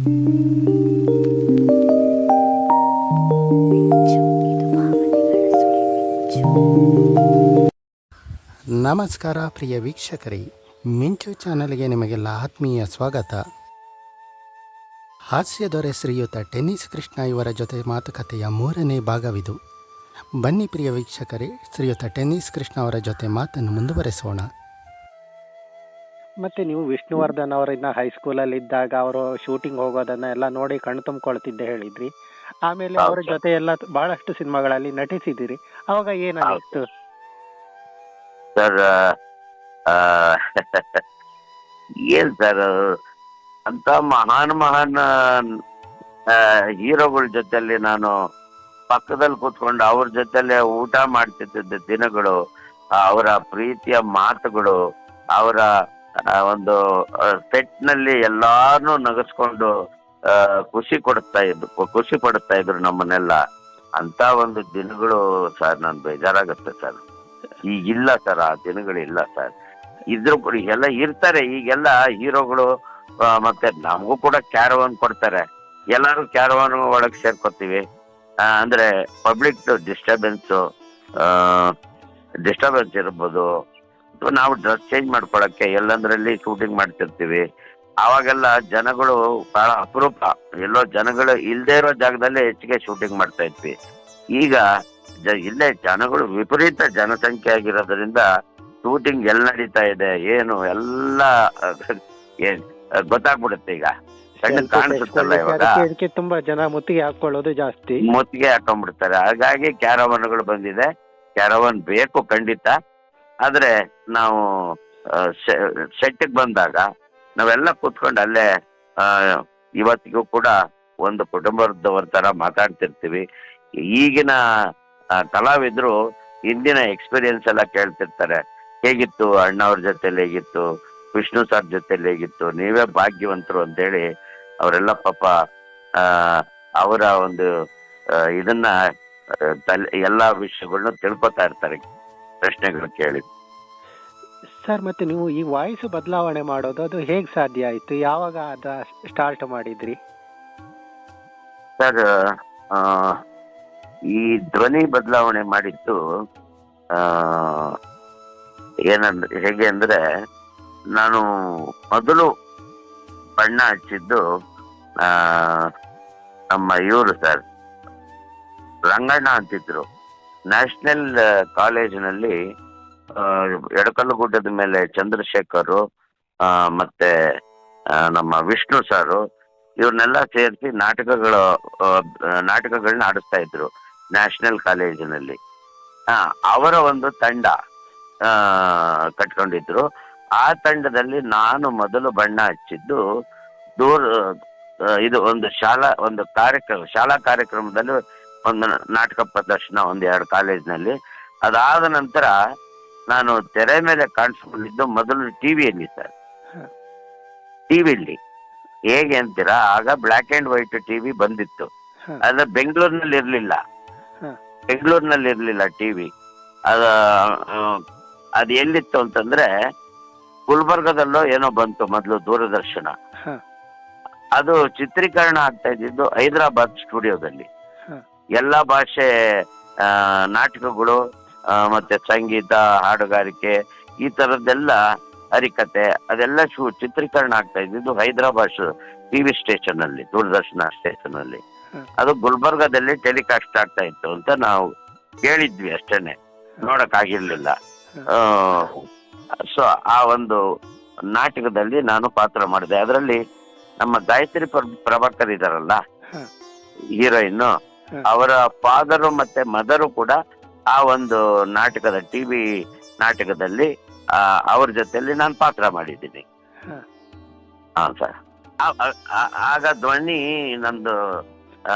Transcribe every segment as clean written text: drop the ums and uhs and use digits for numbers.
ನಮಸ್ಕಾರ ಪ್ರಿಯ ವೀಕ್ಷಕರೇ, ಮಿಂಚು ಚಾನಲ್ಗೆ ನಿಮಗೆಲ್ಲ ಆತ್ಮೀಯ ಸ್ವಾಗತ. ಹಾಸ್ಯ ದೊರೆ ಶ್ರೀಯುತ ಟೆನ್ನಿಸ್ ಕೃಷ್ಣ ಇವರ ಜೊತೆ ಮಾತುಕತೆಯ 3ನೇ ಭಾಗವಿದು. ಬನ್ನಿ ಪ್ರಿಯ ವೀಕ್ಷಕರೇ, ಶ್ರೀಯುತ ಟೆನ್ನಿಸ್ ಕೃಷ್ಣ ಅವರ ಜೊತೆ ಮಾತನ್ನು ಮುಂದುವರೆಸೋಣ. ಮತ್ತೆ ನೀವು ವಿಷ್ಣುವರ್ಧನ್ ಅವರನ್ನ ಹೈಸ್ಕೂಲಲ್ಲಿ ಇದ್ದಾಗ ಅವರು ಶೂಟಿಂಗ್ ಹೋಗೋದನ್ನ ಎಲ್ಲ ನೋಡಿ ಕಣ್ಣು ತುಂಬಿಕೊಳ್ತಿದ್ದೆ ಹೇಳಿದ್ರಿ. ಆಮೇಲೆ ಅವರ ಜೊತೆ ಎಲ್ಲ ಬಹಳಷ್ಟು ಸಿನಿಮಾಗಳಲ್ಲಿ ನಟಿಸಿದಿರಿ. ಅವಾಗ ಏನಾಗಿತ್ತು ಸರ್? ಏನ್ ಸರ್, ಅಂತ ಮಹಾನ್ ಹೀರೋಗಳ ಜೊತೆಲಿ ನಾನು ಪಕ್ಕದಲ್ಲಿ ಕೂತ್ಕೊಂಡು ಅವ್ರ ಜೊತೆಲೆ ಊಟ ಮಾಡ್ತಿದ್ದ ದಿನಗಳು, ಅವರ ಪ್ರೀತಿಯ ಮಾತುಗಳು, ಅವರ ಒಂದು ಸೆಟ್ ನಲ್ಲಿ ಎಲ್ಲಾರನ್ನೂ ನಗಿಸ್ಕೊಂಡು ಖುಷಿ ಪಡಿಸ್ತಾ ಇದ್ರು ನಮ್ಮನ್ನೆಲ್ಲ. ಅಂತ ಒಂದು ದಿನಗಳು ಸರ್, ನನ್ ಬೇಜಾರಾಗುತ್ತೆ ಸರ್. ಈಗಿಲ್ಲ ಸರ್, ಆ ದಿನಗಳಿಲ್ಲ ಸರ್. ಎಲ್ಲ ಇರ್ತಾರೆ ಈಗೆಲ್ಲ ಹೀರೋಗಳು. ಮತ್ತೆ ನಮಗೂ ಕೂಡ ಕ್ಯಾರವಾನ್ ಕೊಡ್ತಾರೆ, ಎಲ್ಲಾರು ಕ್ಯಾರವಾನ್ ಒಳಗೆ ಸೇರ್ಕೊತೀವಿ. ಅಂದ್ರೆ ಪಬ್ಲಿಕ್ ಡಿಸ್ಟರ್ಬೆನ್ಸ್ ಇರ್ಬೋದು, ಅಥವಾ ನಾವು ಡ್ರೆಸ್ ಚೇಂಜ್ ಮಾಡ್ಕೊಳಕ್ಕೆ ಎಲ್ಲಂದ್ರಲ್ಲಿ ಶೂಟಿಂಗ್ ಮಾಡ್ತಿರ್ತೀವಿ. ಅವಾಗೆಲ್ಲ ಜನಗಳು ಬಹಳ ಅಪರೂಪ, ಎಲ್ಲೋ ಜನಗಳು ಇಲ್ದೇ ಇರೋ ಜಾಗದಲ್ಲಿ ಹೆಚ್ಚಿಗೆ ಶೂಟಿಂಗ್ ಮಾಡ್ತಾ ಇದ್ವಿ. ಈಗ ಇಲ್ಲೇ ಜನಗಳು ವಿಪರೀತ ಜನಸಂಖ್ಯೆ ಆಗಿರೋದ್ರಿಂದ ಶೂಟಿಂಗ್ ಎಲ್ಲಿ ನಡೀತಾ ಇದೆ ಏನು ಎಲ್ಲ ಗೊತ್ತಾಗ್ಬಿಡುತ್ತೆ. ಈಗ ಕಣ್ಣು ಕಾಣಿಸುತ್ತಲ್ಲ, ಇವಾಗ ತುಂಬಾ ಜನ ಮುತ್ತಿಗೆ ಹಾಕೊಳ್ಳೋದು ಜಾಸ್ತಿ, ಮುತ್ತಿಗೆ ಹಾಕೊಂಡ್ಬಿಡ್ತಾರೆ. ಹಾಗಾಗಿ ಕ್ಯಾರವಾನ್ಗಳು ಬಂದಿದೆ. ಕ್ಯಾರವಾನ್ ಬೇಕು ಖಂಡಿತ. ಆದ್ರೆ ನಾವು ಸೆಟ್ಗೆ ಬಂದಾಗ ನಾವೆಲ್ಲ ಕೂತ್ಕೊಂಡು ಅಲ್ಲೇ ಇವತ್ತಿಗೂ ಕೂಡ ಒಂದು ಕುಟುಂಬದವರ ತರ ಮಾತಾಡ್ತಿರ್ತೀವಿ. ಈಗಿನ ಕಲಾವಿದ್ರು ಹಿಂದಿನ ಎಕ್ಸ್ಪೀರಿಯನ್ಸ್ ಎಲ್ಲ ಕೇಳ್ತಿರ್ತಾರೆ. ಹೇಗಿತ್ತು ಅಣ್ಣವ್ರ ಜೊತೆಲಿ, ಹೇಗಿತ್ತು ವಿಷ್ಣು ಸರ್ ಜೊತೆಲಿ, ಹೇಗಿತ್ತು, ನೀವೇ ಭಾಗ್ಯವಂತರು ಅಂತೇಳಿ ಅವರೆಲ್ಲ ಪಾಪ ಅವರ ಒಂದು ಇದನ್ನ ಎಲ್ಲಾ ವಿಷಯಗಳನ್ನ ತಿಳ್ಕೊತಾ ಇರ್ತಾರೆ ಪ್ರಶ್ನೆಗಳು ಕೇಳಿ. ಸರ್, ಮತ್ತೆ ನೀವು ಈ ವಾಯ್ಸ್ ಬದಲಾವಣೆ ಮಾಡೋದು ಅದು ಹೇಗ್ ಸಾಧ್ಯ ಆಯ್ತು? ಯಾವಾಗ ಅದ ಸ್ಟಾರ್ಟ್ ಮಾಡಿದ್ರಿ? ಸರ್, ಈ ಧ್ವನಿ ಬದಲಾವಣೆ ಮಾಡಿದ್ದು ಹೇಗೆ ಅಂದ್ರೆ, ನಾನು ಮೊದಲು ಬಣ್ಣ ಹಚ್ಚಿದ್ದು ನಮ್ಮ ಇವರು ಸರ್ ರಂಗಣ್ಣ ಅಂತಿದ್ರು. ನ್ಯಾಷನಲ್ ಕಾಲೇಜಿನಲ್ಲಿ ಎಡಕಲ್ಲುಗುಡ್ಡದ ಮೇಲೆ ಚಂದ್ರಶೇಖರ್ ಮತ್ತೆ ನಮ್ಮ ವಿಷ್ಣು ಸಾರು ಇವ್ರನ್ನೆಲ್ಲ ಸೇರಿಸಿ ನಾಟಕಗಳನ್ನ ಆಡಿಸ್ತಾ ಇದ್ರು ನ್ಯಾಷನಲ್ ಕಾಲೇಜಿನಲ್ಲಿ. ಅವರ ಒಂದು ತಂಡ ಕಟ್ಕೊಂಡಿದ್ರು. ಆ ತಂಡದಲ್ಲಿ ನಾನು ಮೊದಲು ಬಣ್ಣ ಹಚ್ಚಿದ್ದು ಇದು ಒಂದು ಶಾಲಾ ಕಾರ್ಯಕ್ರಮದಲ್ಲಿ ಒಂದು ನಾಟಕ ಪ್ರದರ್ಶನ 1-2 ಕಾಲೇಜಿನಲ್ಲಿ. ಅದಾದ ನಂತರ ನಾನು ತೆರೆ ಮೇಲೆ ಕಾಣಿಸ್ಕೊಂಡಿದ್ದು ಮೊದಲು ಟಿವಿಯಲ್ಲಿ ಸರ್. ಟಿವಿಲಿ ಹೇಗೆ ಅಂತೀರಾ, ಆಗ ಬ್ಲ್ಯಾಕ್ ಅಂಡ್ ವೈಟ್ ಟಿವಿ ಬಂದಿತ್ತು. ಅದ ಬೆಂಗಳೂರಿನಲ್ಲಿ ಇರ್ಲಿಲ್ಲ ಟಿವಿ. ಅದು ಎಲ್ಲಿತ್ತು ಅಂತಂದ್ರೆ ಗುಲ್ಬರ್ಗದಲ್ಲೋ ಏನೋ ಬಂತು ಮೊದಲು ದೂರದರ್ಶನ. ಅದು ಚಿತ್ರೀಕರಣ ಆಗ್ತಾ ಇದ್ದಿದ್ದು ಹೈದರಾಬಾದ್ ಸ್ಟುಡಿಯೋದಲ್ಲಿ. ಎಲ್ಲಾ ಭಾಷೆ ನಾಟಕಗಳು ಮತ್ತೆ ಸಂಗೀತ, ಹಾಡುಗಾರಿಕೆ, ಈ ತರದ್ದೆಲ್ಲ ಹರಿಕತೆ ಅದೆಲ್ಲ ಚಿತ್ರೀಕರಣ ಆಗ್ತಾ ಇದ್ದಿದ್ದು ಹೈದರಾಬಾದ್ ಟಿವಿ ಸ್ಟೇಷನ್ ಅಲ್ಲಿ, ದೂರದರ್ಶನ ಸ್ಟೇಷನ್ ಅಲ್ಲಿ. ಅದು ಗುಲ್ಬರ್ಗದಲ್ಲಿ ಟೆಲಿಕಾಸ್ಟ್ ಆಗ್ತಾ ಇತ್ತು ಅಂತ ನಾವು ಕೇಳಿದ್ವಿ ಅಷ್ಟೇನೆ, ನೋಡಕ್ ಆಗಿರ್ಲಿಲ್ಲ. ಸೊ ಆ ಒಂದು ನಾಟಕದಲ್ಲಿ ನಾನು ಪಾತ್ರ ಮಾಡಿದೆ. ಅದರಲ್ಲಿ ನಮ್ಮ ಗಾಯತ್ರಿ ಪ್ರಭಾಕರ್ ಇದಾರಲ್ಲ ಹೀರೋಯಿನ್, ಅವರ ಫಾದರು ಮತ್ತೆ ಮದರು ಕೂಡ ಆ ಒಂದು ನಾಟಕದ ಟಿವಿ ನಾಟಕದಲ್ಲಿ ಅವ್ರ ಜೊತೆಯಲ್ಲಿ ನಾನು ಪಾತ್ರ ಮಾಡಿದ್ದೀನಿ. ಹಾ ಸರ್. ಆಗ ಧ್ವನಿ ನಂದು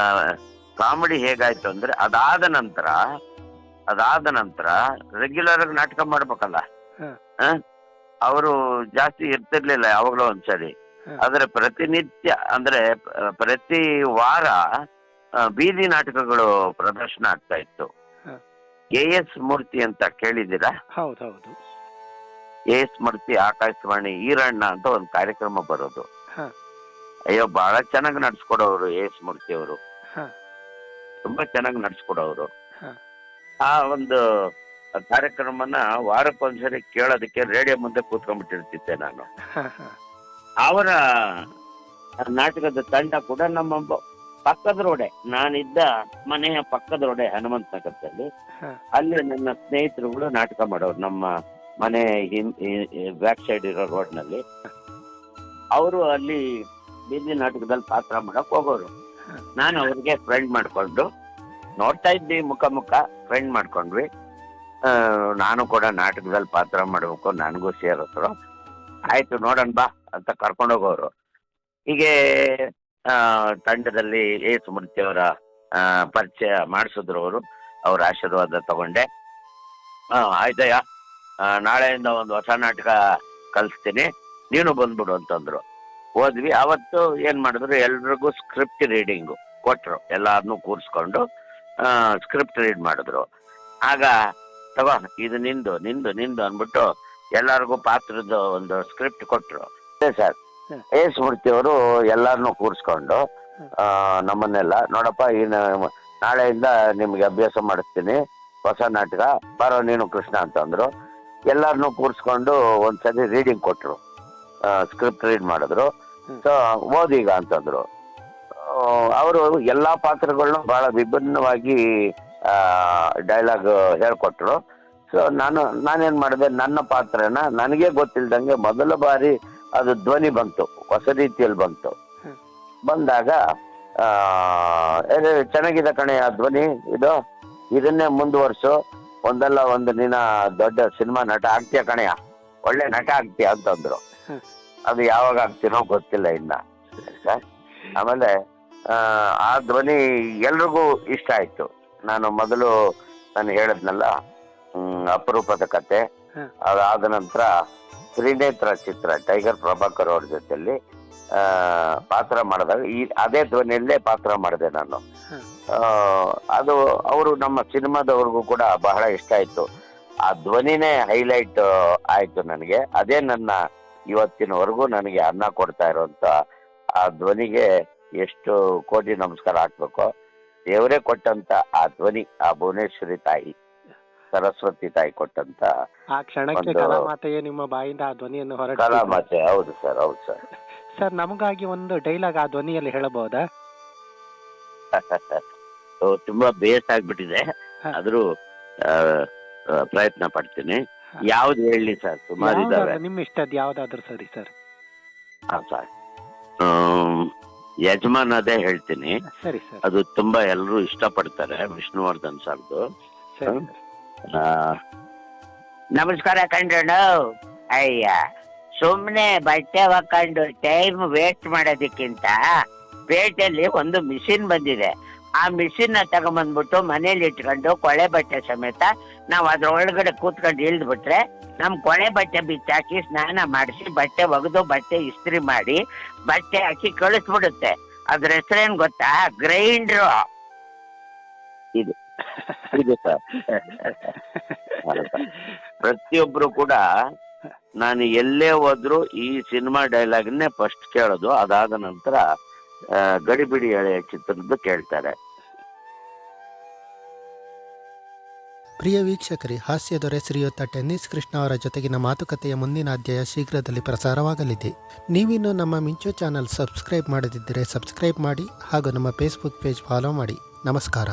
ಕಾಮಿಡಿ ಹೇಗಾಯ್ತು ಅಂದ್ರೆ, ಅದಾದ ನಂತರ ರೆಗ್ಯುಲರ್ ಆಗಿ ನಾಟಕ ಮಾಡ್ಬೇಕಲ್ಲ, ಅವರು ಜಾಸ್ತಿ ಇರ್ತಿರ್ಲಿಲ್ಲ, ಯಾವಾಗ್ಲೂ ಒಂದ್ಸರಿ. ಆದ್ರೆ ಪ್ರತಿನಿತ್ಯ ಅಂದ್ರೆ ಪ್ರತಿ ವಾರ ಬೀದಿ ನಾಟಕಗಳು ಪ್ರದರ್ಶನ ಆಗ್ತಾ ಇತ್ತು. ಎಸ್ ಮೂರ್ತಿ ಅಂತ ಕೇಳಿದ್ದೀರಾ? ಹೌದೌದು. ಎಸ್ ಮೂರ್ತಿ ಆಕಾಶವಾಣಿ ಈರಣ್ಣ ಅಂತ ಒಂದು ಕಾರ್ಯಕ್ರಮ ಬರೋದು. ಅಯ್ಯೋ ಬಹಳ ಚೆನ್ನಾಗಿ ನಡ್ಸ್ಕೊಡೋರು ಎಸ್ ಮೂರ್ತಿ ಅವರು. ಹಾ ತುಂಬಾ ಚೆನ್ನಾಗಿ ನಡ್ಸ್ಕೊಡೋರು. ಹಾ ಆ ಒಂದು ಕಾರ್ಯಕ್ರಮನ ವಾರಕ್ಕೊಂದ್ಸರಿ ಕೇಳೋದಕ್ಕೆ ರೇಡಿಯೋ ಮುಂದೆ ಕೂತ್ಕೊಂಡ್ಬಿಟ್ಟಿರ್ತಿದ್ದೆ ನಾನು. ಹಾ ಹಾ ಅವರ ನಾಟಕದ ತಂಡ ಕೂಡ ನಮ್ಮ ಪಕ್ಕದ ರೋಡೆ, ನಾನಿದ್ದ ಮನೆಯ ಪಕ್ಕದ ರೋಡೆ ಹನುಮಂತ ನಗರದಲ್ಲಿ, ಹಾ ಅಲ್ಲಿ ನನ್ನ ಸ್ನೇಹಿತರುಗಳು ನಾಟಕ ಮಾಡೋರು. ನಮ್ಮ ಮನೆ ಬ್ಯಾಕ್ ಸೈಡ್ ಇರೋ ರೋಡ್ನಲ್ಲಿ ಅವರು ಅಲ್ಲಿ ಬೀದಿ ನಾಟಕದಲ್ಲಿ ಪಾತ್ರ ಮಾಡಕ್ ಹೋಗೋರು. ನಾನು ಅವ್ರಿಗೆ ಫ್ರೆಂಡ್ ಮಾಡ್ಕೊಂಡು ನೋಡ್ತಾ ಇದ್ವಿ, ಮುಖ ಫ್ರೆಂಡ್ ಮಾಡ್ಕೊಂಡ್ವಿ. ನಾನು ಕೂಡ ನಾಟಕದಲ್ಲಿ ಪಾತ್ರ ಮಾಡ್ಬೇಕು, ನನಗೂ ಸೇರಿದ್ರು. ಆಯ್ತು ನೋಡೋಣ ಬಾ ಅಂತ ಕರ್ಕೊಂಡೋಗೋರು. ಹೀಗೆ ತಂಡದಲ್ಲಿ ಎ ಸ್ಮೃತಿ ಅವರ ಪರಿಚಯ ಮಾಡಿಸಿದ್ರು ಅವರು. ಅವ್ರ ಆಶೀರ್ವಾದ ತಗೊಂಡೆ. ಆಯ್ತಯ್ಯ, ನಾಳೆಯಿಂದ ಒಂದು ಹೊಸ ನಾಟಕ ಕಲಿಸ್ತೀನಿ, ನೀನು ಬಂದ್ಬಿಡು ಅಂತಂದ್ರು. ಹೋದ್ವಿ. ಅವತ್ತು ಏನ್ ಮಾಡಿದ್ರು, ಎಲ್ರಿಗೂ ಸ್ಕ್ರಿಪ್ಟ್ ರೀಡಿಂಗು ಕೊಟ್ರು. ಎಲ್ಲಾರನ್ನೂ ಕೂರಿಸ್ಕೊಂಡು ಸ್ಕ್ರಿಪ್ಟ್ ರೀಡ್ ಮಾಡಿದ್ರು. ಆಗ ತಗೋ ಇದು ನಿಂದು ನಿಂದು ನಿಂದು ಅಂದ್ಬಿಟ್ಟು ಎಲ್ಲರಿಗೂ ಪಾತ್ರದ ಒಂದು ಸ್ಕ್ರಿಪ್ಟ್ ಕೊಟ್ರು. ಸರ್ ಎ ಸ್ಮೃತಿ ಅವರು ಎಲ್ಲಾರನ್ನೂ ಕೂರಿಸ್ಕೊಂಡು ನಮ್ಮನ್ನೆಲ್ಲ, ನೋಡಪ್ಪ ನಾಳೆಯಿಂದ ನಿಮ್ಗೆ ಅಭ್ಯಾಸ ಮಾಡಿಸ್ತೀನಿ, ಹೊಸ ನಾಟಕ, ಬರೋ ನೀನು ಕೃಷ್ಣ ಅಂತಂದ್ರು. ಎಲ್ಲಾರನ್ನೂ ಕೂರಿಸ್ಕೊಂಡು ಒಂದ್ಸರಿ ರೀಡಿಂಗ್ ಕೊಟ್ರು, ಸ್ಕ್ರಿಪ್ಟ್ ರೀಡ್ ಮಾಡಿದ್ರು. ಸೊ ಓದೀಗ ಅಂತಂದ್ರು. ಅವರು ಎಲ್ಲಾ ಪಾತ್ರಗಳನ್ನ ಬಹಳ ವಿಭಿನ್ನವಾಗಿ ಡೈಲಾಗ್ ಹೇಳ್ಕೊಟ್ರು. ಸೊ ನಾನೇನ್ ಮಾಡಿದೆ, ನನ್ನ ಪಾತ್ರನ ನನಗೆ ಗೊತ್ತಿಲ್ದಂಗೆ ಮೊದಲ ಬಾರಿ ಅದು ಧ್ವನಿ ಬಂತು, ಹೊಸ ರೀತಿಯಲ್ಲಿ ಬಂತು. ಬಂದಾಗ ಚೆನ್ನಾಗಿದೆ ಕಣೆ ಆ ಧ್ವನಿ, ಇದನ್ನೇ ಮುಂದುವರ್ಸು, ಒಂದಲ್ಲ ಒಂದು ನೀನ ದೊಡ್ಡ ಸಿನಿಮಾ ನಟ ಆಗ್ತೀಯ ಕಣೆಯ, ಒಳ್ಳೆ ನಟ ಆಗ್ತೀಯ ಅಂತಂದ್ರು. ಅದು ಯಾವಾಗ ಆಗ್ತೀನೋ ಗೊತ್ತಿಲ್ಲ ಇನ್ನ. ಆಮೇಲೆ ಆ ಧ್ವನಿ ಎಲ್ರಿಗೂ ಇಷ್ಟ ಆಯ್ತು. ನಾನು ಹೇಳಿದ್ನಲ್ಲ, ಅಪರೂಪದ ಕತೆ, ಅದಾದ ನಂತರ ತ್ರಿನೇತ್ರ ಚಿತ್ರ, ಟೈಗರ್ ಪ್ರಭಾಕರ್ ಅವ್ರ ಜೊತೆಲಿ ಪಾತ್ರ ಮಾಡಿದಾಗ ಅದೇ ಧ್ವನಿಯಲ್ಲೇ ಪಾತ್ರ ಮಾಡಿದೆ ನಾನು. ಅದು ಅವರು ನಮ್ಮ ಸಿನಿಮಾದವ್ರಿಗೂ ಕೂಡ ಬಹಳ ಇಷ್ಟ ಆಯ್ತು. ಆ ಧ್ವನಿನೇ ಹೈಲೈಟ್ ಆಯ್ತು ನನಗೆ. ಅದೇ ನನ್ನ ಇವತ್ತಿನವರೆಗೂ ನನಗೆ ಅನ್ನ ಕೊಡ್ತಾ ಇರುವಂತ ಆ ಧ್ವನಿಗೆ ಎಷ್ಟು ಕೋಟಿ ನಮಸ್ಕಾರ ಹಾಕ್ಬೇಕು. ದೇವರೇ ಕೊಟ್ಟಂತ ಆ ಧ್ವನಿ, ಆ ಭುವನೇಶ್ವರಿ ತಾಯಿ, ಸರಸ್ವತಿ ತಾಯಿ ಕೊಟ್ಟಂತ ಆ ಕ್ಷಣಕ್ಕೆ ಕಲಾಮಾತೆಯೇ ನಿಮ್ಮ ಬಾಯಿಂದ ಆ ಧ್ವನಿಯನ್ನು ಹೊರಟ ಕಲಾಮಾತೆ. ಹೌದು ಸರ್, ಹೌದು ಸರ್. ಸರ್, ನಮಗಾಗಿ ಒಂದು ಡೈಲಾಗ್ ಆ ಧ್ವನಿಯಲ್ಲಿ ಹೇಳಬಹುದಾ? ತುಂಬಾ ಬೇಸ್ ಆಗ್ಬಿಟ್ಟಿದೆ, ಆದ್ರೂ ಪ್ರಯತ್ನ ಪಡ್ತೀನಿ. ಯಾವ್ದು ಹೇಳಿ ಸರ್? ಸುಮಾರು ಇದಾವೆ. ನಿಮ್ ಇಷ್ಟದ್ ಯಾವ್ದಾದ್ರು ಸರಿ ಸರ್. ಸರ್, ಯಜಮಾನದೇ ಹೇಳ್ತೀನಿ. ಸರಿ ಸರ್. ಅದು ತುಂಬಾ ಎಲ್ಲರೂ ಇಷ್ಟಪಡ್ತಾರೆ, ವಿಷ್ಣುವರ್ಧನ್ ಸರ್ದು. ನಮಸ್ಕಾರ ಕಂಡ್ರಣ್ಣ. ಅಯ್ಯ, ಸುಮ್ನೆ ಬಟ್ಟೆ ಹಾಕೊಂಡು ಟೈಮ್ ವೇಸ್ಟ್ ಮಾಡೋದಕ್ಕಿಂತ ಪೇಟೆಯಲ್ಲಿ ಒಂದು ಮಿಷಿನ್ ಬಂದಿದೆ. ಆ ಮಿಷಿನ್ ತಗೊಂಬಂದ್ಬಿಟ್ಟು ಮನೇಲಿ ಇಟ್ಕೊಂಡು ಕೊಳೆ ಬಟ್ಟೆ ಸಮೇತ ನಾವು ಅದ್ರ ಒಳಗಡೆ ಕೂತ್ಕೊಂಡು ಇಳ್ದ್ಬಿಟ್ರೆ ನಮ್ ಕೊಳೆ ಬಟ್ಟೆ ಬಿಚ್ಚಾಕಿ ಸ್ನಾನ ಮಾಡಿಸಿ ಬಟ್ಟೆ ಒಗೆದು ಬಟ್ಟೆ ಇಸ್ತ್ರಿ ಮಾಡಿ ಬಟ್ಟೆ ಹಾಕಿ ಕಳಿಸ್ಬಿಡುತ್ತೆ. ಅದ್ರ ಹೆಸರೇನ್ ಗೊತ್ತಾ? ಗ್ರೈಂಡ್ರು. ಇದು ಇದು ಸರ್. ಪ್ರತಿಯೊಬ್ರು ಕೂಡ ನಾನು ಎಲ್ಲೇ ಹೋದ್ರು ಈ ಸಿನಿಮಾ ಡೈಲಾಗ್ನೇ ಫಸ್ಟ್ ಕೇಳೋದು. ಅದಾದ ನಂತರ ಗಡಿಬಿಡಿ ಎಳೆಯ ಚಿತ್ರದ್ದು ಕೇಳ್ತಾರೆ. ಪ್ರಿಯ ವೀಕ್ಷಕರೇ, ಹಾಸ್ಯ ದೊರೆ ಶ್ರೀಯುತ ಟೆನ್ನಿಸ್ ಕೃಷ್ಣ ಅವರ ಜೊತೆಗಿನ ಮಾತುಕತೆಯ ಮುಂದಿನ ಅಧ್ಯಾಯ ಶೀಘ್ರದಲ್ಲಿ ಪ್ರಸಾರವಾಗಲಿದೆ. ನೀವಿನ್ನು ನಮ್ಮ ಮಿಂಚು ಚಾನಲ್ ಸಬ್ಸ್ಕ್ರೈಬ್ ಮಾಡದಿದ್ದರೆ ಸಬ್ಸ್ಕ್ರೈಬ್ ಮಾಡಿ ಹಾಗೂ ನಮ್ಮ ಫೇಸ್ಬುಕ್ ಪೇಜ್ ಫಾಲೋ ಮಾಡಿ. ನಮಸ್ಕಾರ.